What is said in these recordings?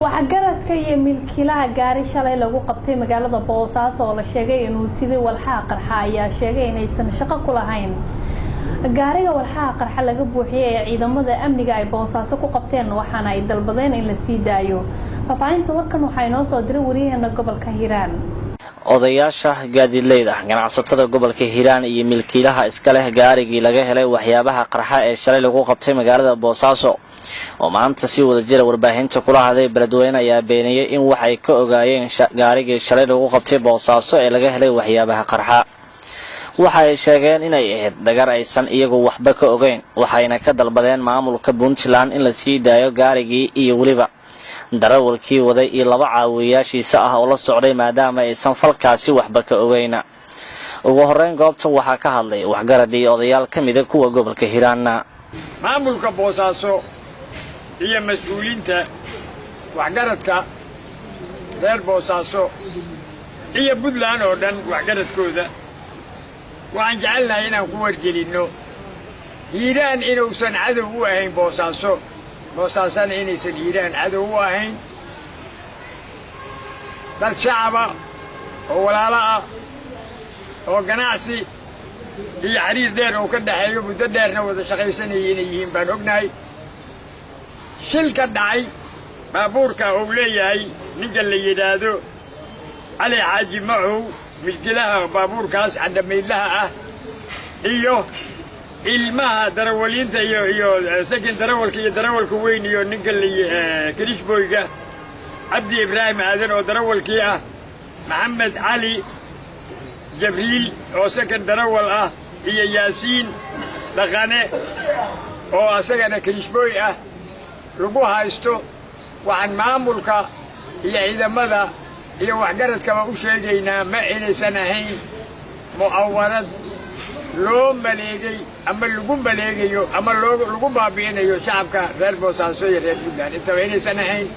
waxgaradka iyo milkiilaha gaari shalay lagu qabtay magaalada Boosaaso oo la sheegay inuu sidii walxaha qarxa ayaa sheegay inaysan shaqo ku lahayn gaariga walxaha qarxa laga buuxiyay ee ciidamada amniga ay Boosaaso ku qabteen waxaana ay dalbadeen in la sii daayo faafaynta warkan waxa inoo soo diray wariyaheena gobolka Hiiraan odayaasha gaadiidleyda ganacsatada gobolka Hiiraan iyo milkiilaha iska leh gaarigii laga helay waxyaabaha qarxa ee shalay lagu qabtay magaalada Boosaaso oo maanta si wada jira warbaahinta kula hadlay beledweyne ayaa beeniyay in waxay ka ogaayeen gaarigii shalay lagu qabtay Boosaaso ee laga helay waxyaabaha qarxa waxa ay sheegeen inay ahayd dagar aysan iyagu waxba ka ogeyn waxayna ka dalbadeen maamulka Puntland in la sii daayo gaarigii iyo waliba darawalkii waday iyo laba caawiyaashiisa ah oo la socday maadaama aysan falkaasi waxba ka ogeyna ugu horeyn goobta waxa ka hadlay waxgaradii odayaal kamid ah kuwa gobolka Hiiraan maamulka Boosaaso iyo mas'uuliyiinta waxgaradka reer Boosaaso iyo Puntland oo dhan waxgaradkooda waxaan jecelnahay inaan ku wargelino Hiiraan inuusan cadow u ahayn Boosaasana inaysan Hiiraan cadow u ahayn dad shacaba oo walaalo ah oo ganacsi iyo xiriir dheer oo ka dhaxeeyo muddo dheerna wada shaqaysanayeen inay yihiin baan ognahay shilka dhacay baabuurka uu leeyahay ninka la yiraahdo Ali Xaaji Macow milkiilaha baabuurkaas caddameydlaha ah iyo ilmaha darawaliinta iyo sakin darawalka weyn iyo ninka la Kirishboyga Abdi Ibrahim Aadan oo darawalkii ah Maxamed Ali Jabriil oo sakin darawal ah iyo Yaasiin Dhaqane oo asagana Kirishboy ah lagu haysto waxaan maamulka iyo ciidamada iyo waxgaradkaba u sheegaynaa ma inaysan ahayn mu'awarad loo maleegay ama lagu maleegayo ama lagu baabi'inayo shacabka reer Boosaaso iyo reer Puntland intaba inaysan ahayn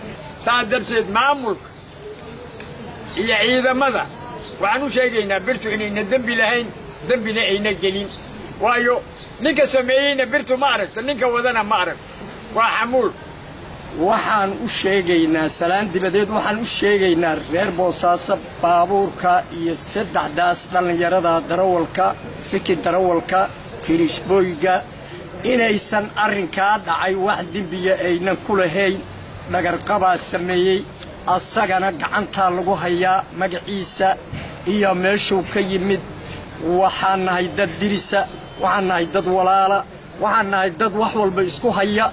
saa darteed maamulka iyo ciidamada waxaan u sheegaynaa birtu inayna dembi lahayn dembina ayna gelin waayo ninka sameeyeyna birtu ma aragto ninka wadana ma aragto waa xamuul waxaan u sheegaynaa salaan dibadeed waxaan u sheegaynaa reer Boosaaso baabuurka iyo saddexdaas dhalinyarada darawalka sakin darawalka Kirishboyga inaysan arrinkaa dhacay wax dembiga aynan ku lahayn dhagar qabaa sameeyay asagana gacanta lagu hayaa magaciisa iyo meeshuu ka yimid waxaan nahay dad dirisa waxaan nahay dad walaala waxaan nahay dad wax walba isku haya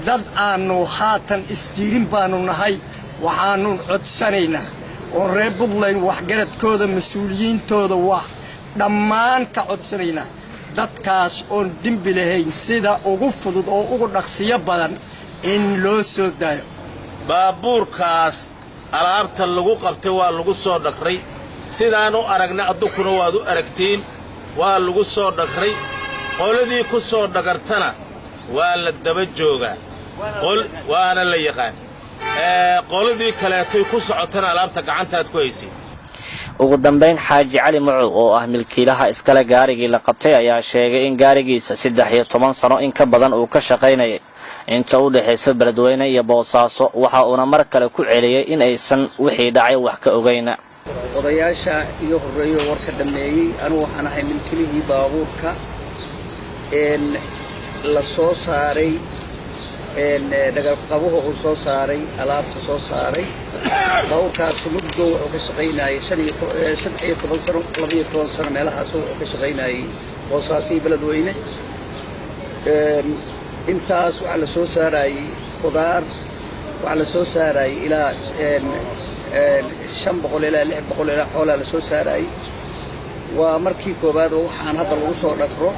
dad aanu haatan istiirin baanu nahay waxaanu codsanaynaa oo reer Puntland waxgaradkooda mas'uuliyiintooda wax dhammaan ka codsanaynaa dadkaas oo dembi lahayn sida ugu fudud oo ugu dhaqsiyo badan in loo soo daayo baabuurkaas alaabta lagu qabtay waa lagu soo dhaqray sidaan u aragnay adukuna waad u aragtiin waa lagu soo dhaqray qoladii ku soo dhagartana waa la daba joogaa waana la yaqaan qoladii kaleetay ku socotana alaabta gacantaad ku haysay ugu dambeyn Xaaji Cali Macow oo ah milkiilaha iska leh gaarigii la qabtay ayaa sheegay in gaarigiisa 13 sano in ka badan uu ka shaqaynayay inta u dhaxaysa beledweyne iyo Boosaaso waxa uu mar kale ku celiyay in aysan wixii dhacay wax ka ogeyna odayaasha iyo horeeyo warka dhameeyay anu waxaan ahay milkiilihii baabuurka la soo saaray dhagar qabuhu uu soo saaray alaabta soo saaray baabuurkaas muddo wuxuu ka shaqaynayay 13 sano 12 sano meelahaas wuxuu ka shaqaynayay Boosaaso beledweyne intaas waxa la soo saaray qudaar waxa la soo saaray ilaa 500 ilaa 600 ilaa xoolo la soo saaray waa markii koobaad oo waxaan hadda lagu soo dhaqro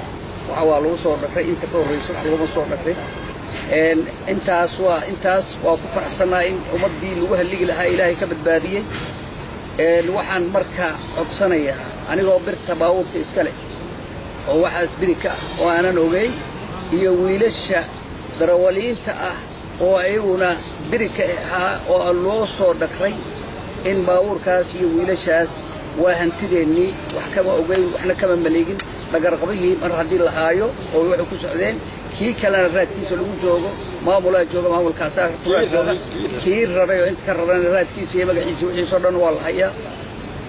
waxa waa lagu soo dhaqray inta ka horeyso waxa lagu soo dhaqray intaas waa ku faraxsanahay in ummadii lagu haligi lahaa Ilaahay ka badbaadiyay waxaan marka codsanayaa anigoo birta baabuurka iska leh oo waxaas birika oo aanan ogeyn iyo wiilasha darawaliinta ah oo ayaguna birika ahaa oo loo soo dhaqray in baabuurkaas iyo wiilashaas waa hantideennii wax kama ogeyn waxna kama maleegin dhagar qabihii mar haddii la haayo oo waxay ku socdeen kii kalena raadkiisa lagu joogo maamulaa jooga maamulkaasaa jooga kii raray oo inta ka rarana raadkiisa iyo magaciisa wixiisoo dhan waa la hayaa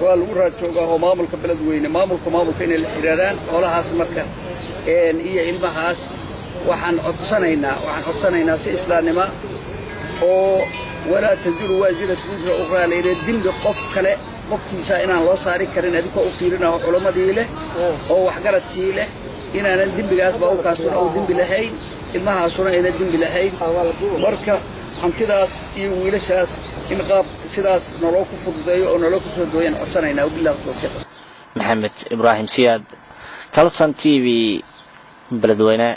waa lagu raad joogaa oo maamulka beledweyne maamulka inay la xiriiraan xoolahaas marka iyo ilmahaas waxaan codsanaynaa si islaamnimo oo walaa tajiru waasiratu wizra ukhraa leeyahay dembi qof kale qofkiisa inaan loo saari karin adikoo u fiirinayo culamadii leh oo waxgaradkii leh inaanan dembigaas baabuurkaasuna uu dembi lahayn ilmahaasuna ayna dembi lahayn marka hantidaas iyo wiilashaas in qaab sidaas nolol ku fududeeyo oo nolol ku soo dooyaan codsanaynaa billaah tawfiiq maxamed ibraahim siyaad kalsan TV beledweyne.